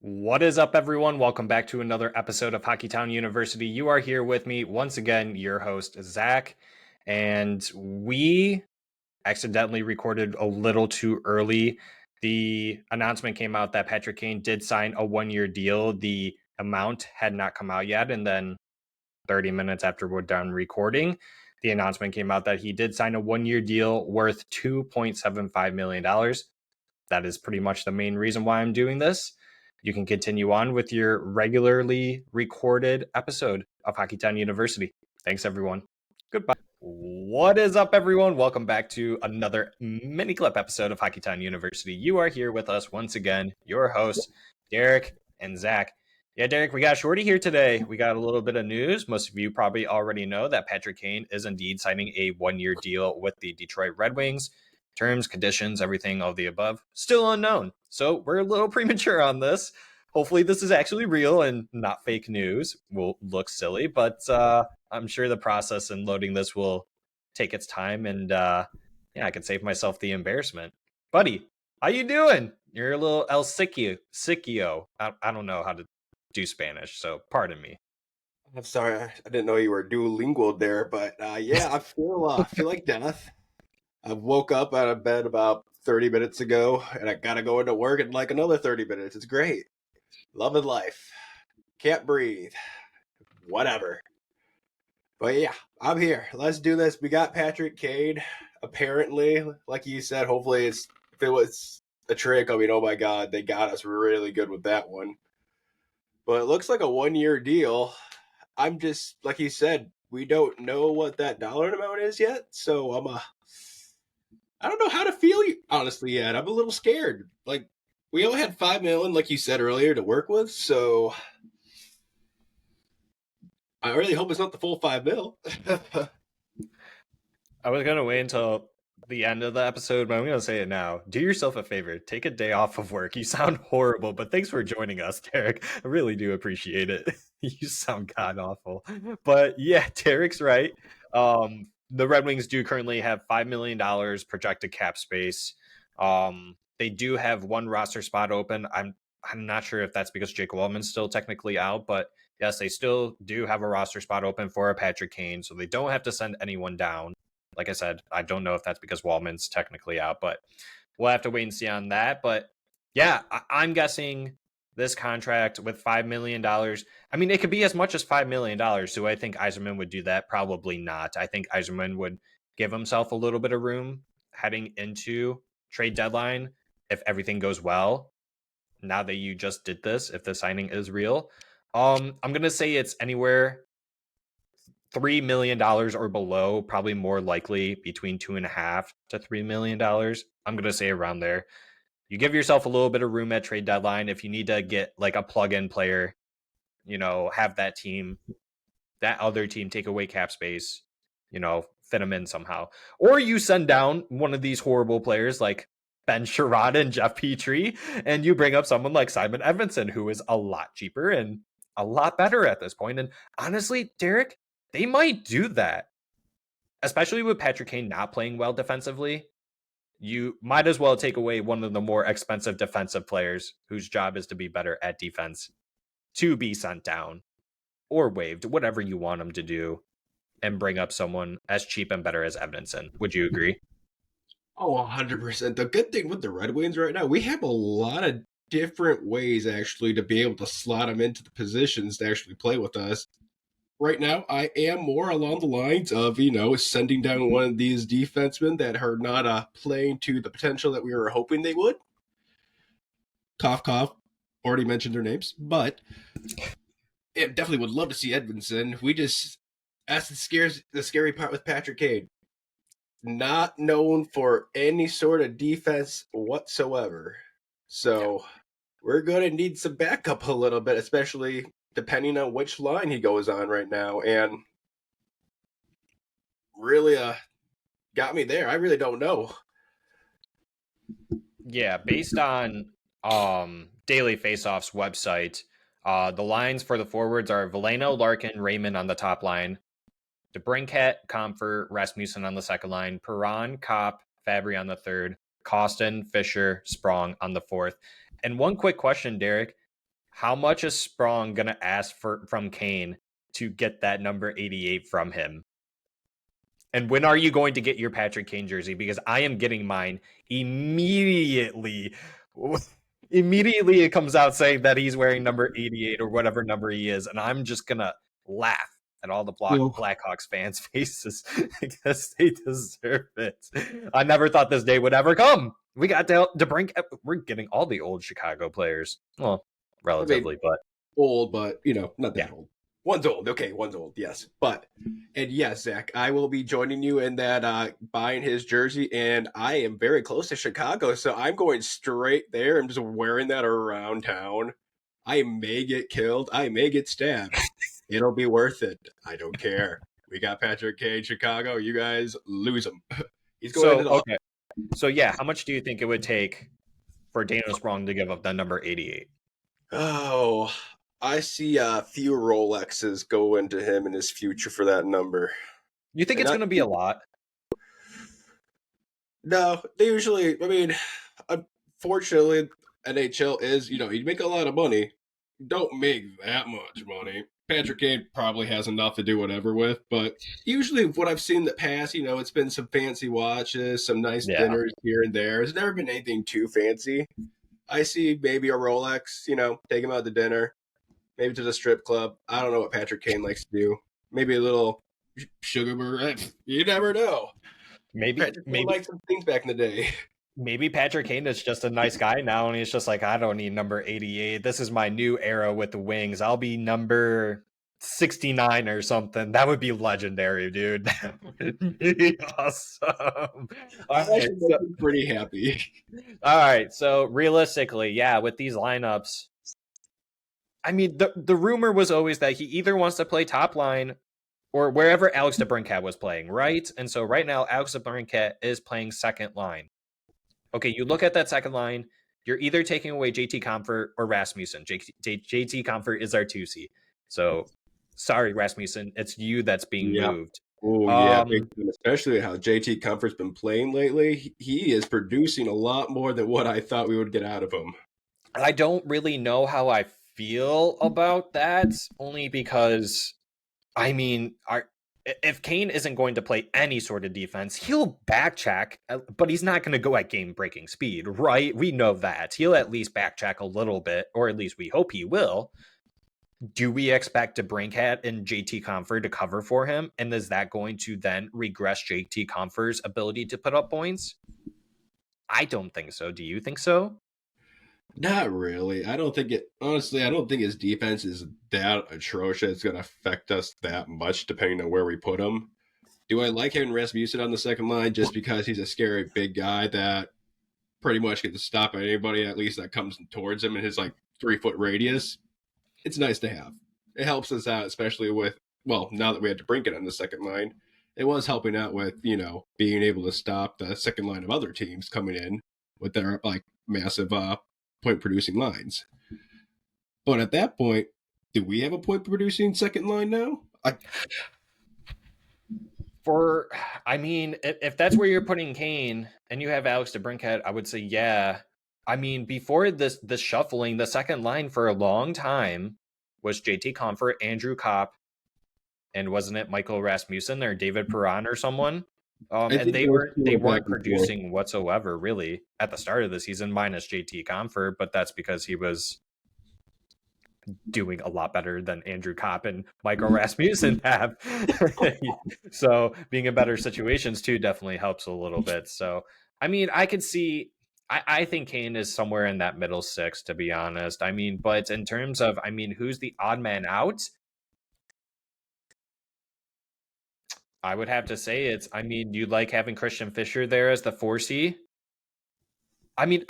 What is up, everyone? Welcome back to another episode of Hockeytown University. You are here with me once again, your host, Zack, and we accidentally recorded a little too early. The announcement came out that Patrick Kane did sign a one-year deal. The amount had not come out yet, and then 30 minutes after we're done recording, the announcement came out that he did sign a one-year deal worth $2.75 million. That is pretty much the main reason why I'm doing this. You can continue on with your regularly recorded episode of Hockeytown University. Thanks, everyone. Goodbye. What is up, everyone? Welcome back to another mini clip episode of Hockeytown University. You are here with us once again, your hosts, Derek and Zach. Yeah, Derek, we got Shorty here today. We got a little bit of news. Most of you probably already know that Patrick Kane is indeed signing a one-year deal with the Detroit Red Wings. Terms, conditions, everything, all the above, still unknown. So we're a little premature on this. Hopefully this is actually real and not fake news. Will look silly, but I'm sure the process in loading this will take its time, and I can save myself the embarrassment. Buddy, how you doing? You're a little El Sicchio. I don't know how to do Spanish, so pardon me. I'm sorry, I didn't know you were duolingual there, but yeah, I feel like death. I woke up out of bed about 30 minutes ago, and I gotta go into work in like another 30 minutes. It's great, loving life. Can't breathe, whatever. But yeah, I'm here. Let's do this. We got Patrick Kane. Apparently, like you said, hopefully if it was a trick. I mean, oh my God, they got us really good with that one. But it looks like a 1 year deal. I'm just like you said, we don't know what that dollar amount is yet, so I don't know how to feel honestly yet. I'm a little scared. Like we only had 5 million, like you said earlier, to work with, so I really hope it's not the full 5 mil. I was gonna wait until the end of the episode, but I'm gonna say it now. Do yourself a favor. Take a day off of work. You sound horrible, but thanks for joining us, Derek. I really do appreciate it. You sound god awful. But yeah, Derek's right. The Red Wings do currently have $5 million projected cap space. They do have one roster spot open. I'm not sure if that's because Jake Wallman's still technically out, but yes, they still do have a roster spot open for a Patrick Kane, so they don't have to send anyone down. Like I said, I don't know if that's because Wallman's technically out, but we'll have to wait and see on that. But yeah, I'm guessing this contract with $5 million. I mean, it could be as much as $5 million. Do I think Yzerman would do that? Probably not. I think Yzerman would give himself a little bit of room heading into trade deadline if everything goes well. Now that you just did this, if the signing is real, I'm gonna say it's anywhere $3 million or below, probably more likely between $2.5 to $3 million. I'm gonna say around there. You give yourself a little bit of room at trade deadline if you need to get like a plug-in player, have that other team take away cap space, fit them in somehow. Or you send down one of these horrible players like Ben Sherrod and Jeff Petrie, and you bring up someone like Simon Edmondson, who is a lot cheaper and a lot better at this point. And honestly, Derek, they might do that, especially with Patrick Kane not playing well defensively. You might as well take away one of the more expensive defensive players whose job is to be better at defense to be sent down or waived, whatever you want them to do, and bring up someone as cheap and better as Edmondson. Would you agree? Oh, 100%. The good thing with the Red Wings right now, we have a lot of different ways actually to be able to slot them into the positions to actually play with us. Right now, I am more along the lines of, sending down one of these defensemen that are not playing to the potential that we were hoping they would. Cough, cough. Already mentioned their names, but it definitely would love to see Edmondson. That's the scary part with Patrick Kane. Not known for any sort of defense whatsoever. So we're going to need some backup a little bit, especially depending on which line he goes on right now. And really got me there. I really don't know. Yeah, based on Daily Faceoff's website, the lines for the forwards are Veleno, Larkin, Raymond on the top line, DeBrincat, Comfort, Rasmussen on the second line, Perron, Kopp, Fabry on the third, Costin, Fisher, Sprong on the fourth. And one quick question, Derek. How much is Sprong gonna ask from Kane to get that number 88 from him? And when are you going to get your Patrick Kane jersey? Because I am getting mine immediately. Immediately it comes out saying that he's wearing number 88 or whatever number he is, and I'm just gonna laugh at all the Blackhawks fans' faces because they deserve it. I never thought this day would ever come. We got to bring. We're getting all the old Chicago players. Well, I mean, relatively, but old, but not yeah. that old. One's old. Okay, one's old. Yes, and yes, Zach, I will be joining you in that buying his jersey, and I am very close to Chicago, so I'm going straight there. I'm just wearing that around town. I may get killed. I may get stabbed. It'll be worth it. I don't care. We got Patrick Kane, Chicago. You guys lose him. He's going into So the. okay. So yeah, how much do you think it would take for Daniel Sprong to give up that number 88? Oh, I see a few Rolexes go into him in his future for that number. You think And it's not going to be a lot? No, they usually. I mean, unfortunately, NHL is you make a lot of money. You don't make that much money. Patrick Kane probably has enough to do whatever with, but usually what I've seen in the past, it's been some fancy watches, some nice Yeah. dinners here and there. It's never been anything too fancy. I see maybe a Rolex, take him out to dinner, maybe to the strip club. I don't know what Patrick Kane likes to do. Maybe a little sugar burger. You never know. Maybe Patrick Kane maybe liked some things back in the day. maybe Patrick Kane is just a nice guy now and he's just like, I don't need number 88. This is my new era with the Wings. I'll be number 69 or something. That would be legendary, dude. That would be awesome. All That right. actually makes me pretty happy. All right. So realistically, yeah, with these lineups, I mean, the rumor was always that he either wants to play top line or wherever Alex DeBrincat was playing, right? And so right now, Alex DeBrincat is playing second line. Okay, you look at that second line, you're either taking away JT Comfort or Rasmussen. JT Comfort is our 2C. So sorry, Rasmussen, it's you that's being Yeah. moved. Oh yeah, big Um, time. Especially how JT Comfort's been playing lately. He is producing a lot more than what I thought we would get out of him. I don't really know how I feel about that, only because I mean, if Kane isn't going to play any sort of defense, he'll backtrack, but he's not going to go at game breaking speed, right? We know that. He'll at least backtrack a little bit, or at least we hope he will. Do we expect DeBrincat and JT Comfort to cover for him? And is that going to then regress JT Comfort's ability to put up points? I don't think so. Do you think so? Not really. I don't think it. Honestly, I don't think his defense is that atrocious. It's going to affect us that much, depending on where we put him. Do I like having Rasmussen on the second line just because he's a scary big guy that pretty much gets to stop anybody at least that comes towards him in his 3 foot radius? It's nice to have. It helps us out, especially with now that we had to bring it on the second line. It was helping out with being able to stop the second line of other teams coming in with their massive point producing lines. But at that point, do we have a point producing second line now? I mean, if that's where you're putting Kane and you have Alex DeBrincat, I would say yeah. I mean, before this shuffling, the second line for a long time was JT Comfort, Andrew Kopp, and wasn't it Michael Rasmussen or David Perron or someone? I And think those two they are back weren't and forth. producing whatsoever really at the start of the season, minus JT Comfort, but that's because he was doing a lot better than Andrew Kopp and Michael Rasmussen have. So being in better situations too definitely helps a little bit. So I mean, I could see. I think Kane is somewhere in that middle six, to be honest. I mean, but in terms of, I mean, who's the odd man out? I would have to say it's. I mean, you like having Christian Fischer there as the 4C. I mean,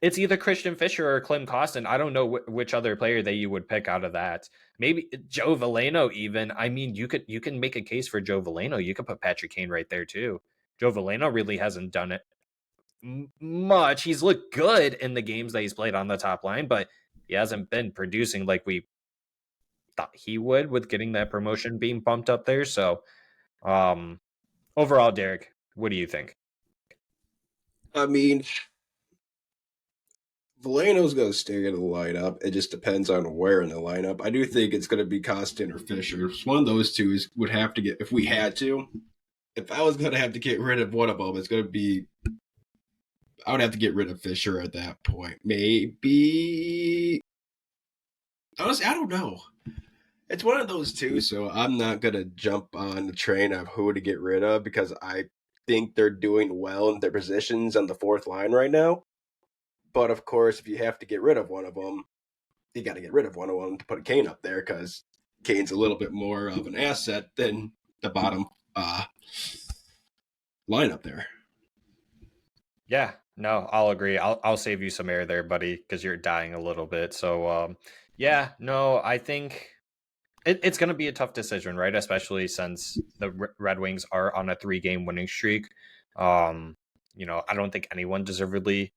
it's either Christian Fischer or Klim Kostin. I don't know which other player that you would pick out of that. Maybe Joe Veleno. Even. I mean, you can make a case for Joe Veleno. You could put Patrick Kane right there too. Joe Veleno really hasn't done it much. He's looked good in the games that he's played on the top line, but he hasn't been producing like we thought he would with getting that promotion being bumped up there. So, um, overall, Derek, what do you think? I mean, Valeno's going to stay in the lineup. It just depends on where in the lineup. I do think it's going to be Costin or Fisher. One of those two would have to get, if we had to. If I was going to have to get rid of one of them, it's going to be, I would have to get rid of Fisher at that point. Maybe, honestly, I don't know. It's one of those two, so I'm not going to jump on the train of who to get rid of because I think they're doing well in their positions on the fourth line right now. But of course, if you have to get rid of one of them, you got to get rid of one of them to put Kane up there because Kane's a little bit more of an asset than the bottom line up there. Yeah, no, I'll agree. I'll save you some air there, buddy, because you're dying a little bit. So, yeah, no, I think it's going to be a tough decision, right? Especially since the Red Wings are on a 3-game winning streak. I don't think anyone deservedly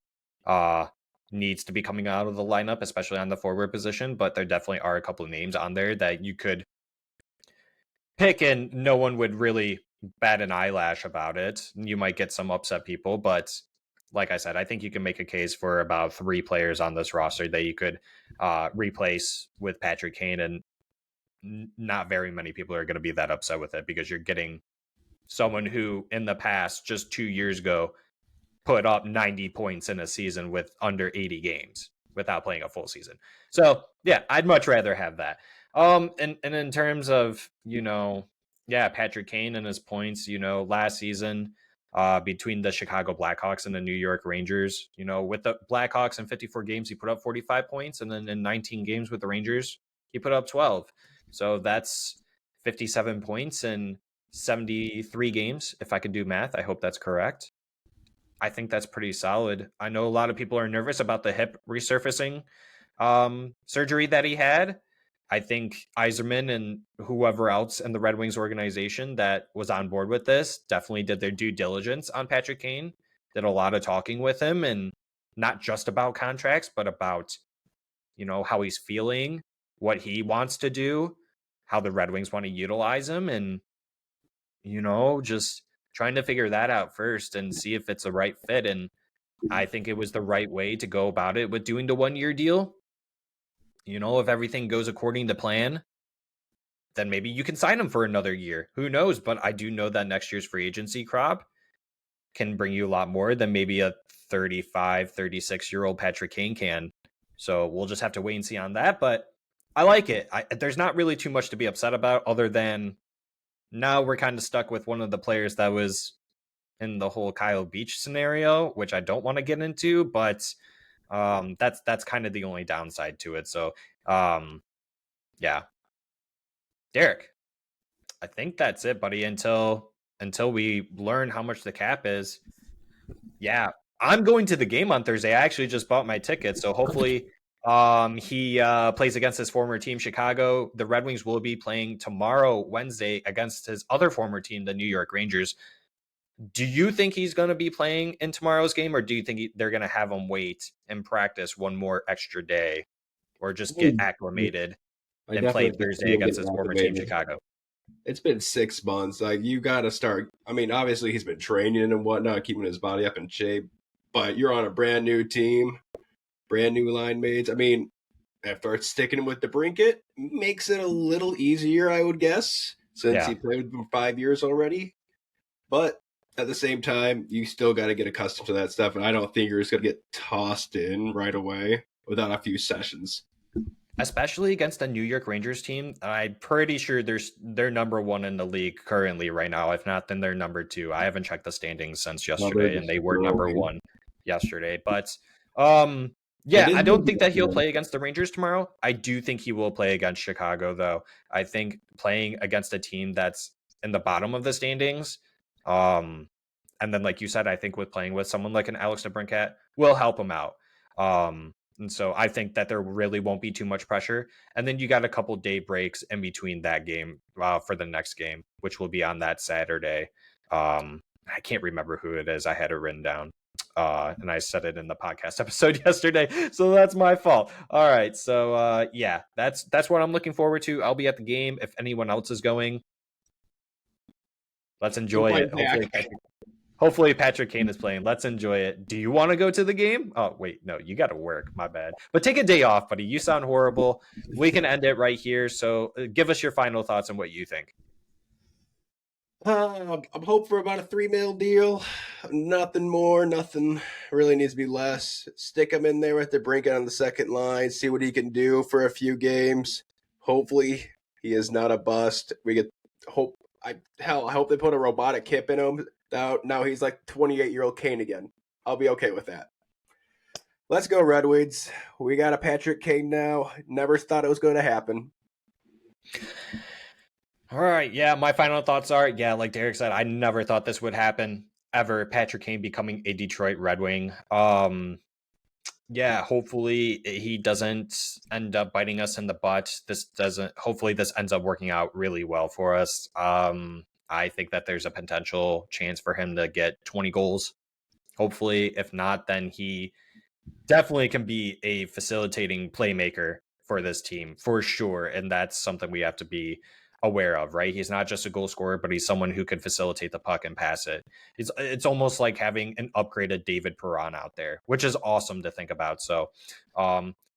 needs to be coming out of the lineup, especially on the forward position, but there definitely are a couple of names on there that you could pick and no one would really bat an eyelash about it. You might get some upset people, but like I said, I think you can make a case for about 3 players on this roster that you could replace with Patrick Kane, and not very many people are going to be that upset with it because you're getting someone who in the past, just 2 years ago, put up 90 points in a season with under 80 games without playing a full season. So yeah, I'd much rather have that. And in terms of, Patrick Kane and his points, last season, between the Chicago Blackhawks and the New York Rangers, with the Blackhawks in 54 games, he put up 45 points. And then in 19 games with the Rangers, he put up 12. So that's 57 points in 73 games. If I could do math, I hope that's correct. I think that's pretty solid. I know a lot of people are nervous about the hip resurfacing surgery that he had. I think Yzerman and whoever else in the Red Wings organization that was on board with this definitely did their due diligence on Patrick Kane, did a lot of talking with him, and not just about contracts, but about, how he's feeling, what he wants to do, how the Red Wings want to utilize him, and, just trying to figure that out first and see if it's the right fit. And I think it was the right way to go about it with doing the 1-year deal. If everything goes according to plan, then maybe you can sign him for another year. Who knows? But I do know that next year's free agency crop can bring you a lot more than maybe a 35, 36-year-old Patrick Kane can. So we'll just have to wait and see on that. But I like it. There's not really too much to be upset about other than now we're kind of stuck with one of the players that was in the whole Kyle Beach scenario, which I don't want to get into, but that's kind of the only downside to it. So yeah. Derek, I think that's it, buddy, until we learn how much the cap is. Yeah. I'm going to the game on Thursday. I actually just bought my ticket, so hopefully he plays against his former team, Chicago. The Red Wings will be playing tomorrow, Wednesday, against his other former team, the New York Rangers. Do you think he's going to be playing in tomorrow's game, or do you think they're going to have him wait and practice one more extra day, or just get acclimated and play Thursday against his former team, Chicago? It's been 6 months. Like, you got to start. I mean, obviously he's been training and whatnot, keeping his body up in shape. But you're on a brand new team, brand new line mates. I mean, after sticking with the Brinket, makes it a little easier, I would guess, since he played with them 5 years already. But at the same time, you still got to get accustomed to that stuff. And I don't think you're just going to get tossed in right away without a few sessions. Especially against the New York Rangers team. I'm pretty sure they're number 1 in the league currently right now. If not, then they're number 2. I haven't checked the standings since yesterday, and they were number 1 yesterday. But I don't think that he'll play against the Rangers tomorrow. I do think he will play against Chicago, though. I think playing against a team that's in the bottom of the standings, and then like you said, I think with playing with someone like an Alex DeBrincat will help him out. And so I think that there really won't be too much pressure. And then you got a couple day breaks in between that game for the next game, which will be on that Saturday. I can't remember who it is. I had it written down. And I said it in the podcast episode yesterday. So that's my fault. All right. So that's what I'm looking forward to. I'll be at the game. If anyone else is going, let's enjoy it. Hopefully, Hopefully Patrick Kane is playing. Let's enjoy it. Do you want to go to the game? Oh, wait, no, you got to work. My bad. But take a day off, buddy. You sound horrible. We can end it right here. So give us your final thoughts on what you think. I'm hoping for about a $3 million deal. Nothing more. Nothing really needs to be less. Stick him in there at the brink on the second line. See what he can do for a few games. Hopefully, he is not a bust. We get hope. I hope they put a robotic hip in him. Now he's like 28-year-old Kane again. I'll be okay with that. Let's go Red Wings. We got a Patrick Kane now. Never thought it was going to happen. All right. Yeah, my final thoughts are, like Derek said, I never thought this would happen ever. Patrick Kane becoming a Detroit Red Wing. Yeah, hopefully he doesn't end up biting us in the butt. Hopefully this ends up working out really well for us. I think that there's a potential chance for him to get 20 goals. Hopefully, if not, then he definitely can be a facilitating playmaker for this team for sure. And that's something we have to be aware of, right? He's not just a goal scorer, but he's someone who can facilitate the puck and pass it. It's almost like having an upgraded David Perron out there, which is awesome to think about. So,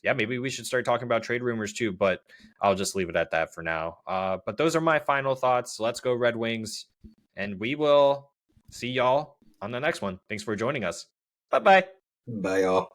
yeah, maybe we should start talking about trade rumors too, but I'll just leave it at that for now. But those are my final thoughts. Let's go Red Wings, and we will see y'all on the next one. Thanks for joining us. Bye-bye. Bye, y'all.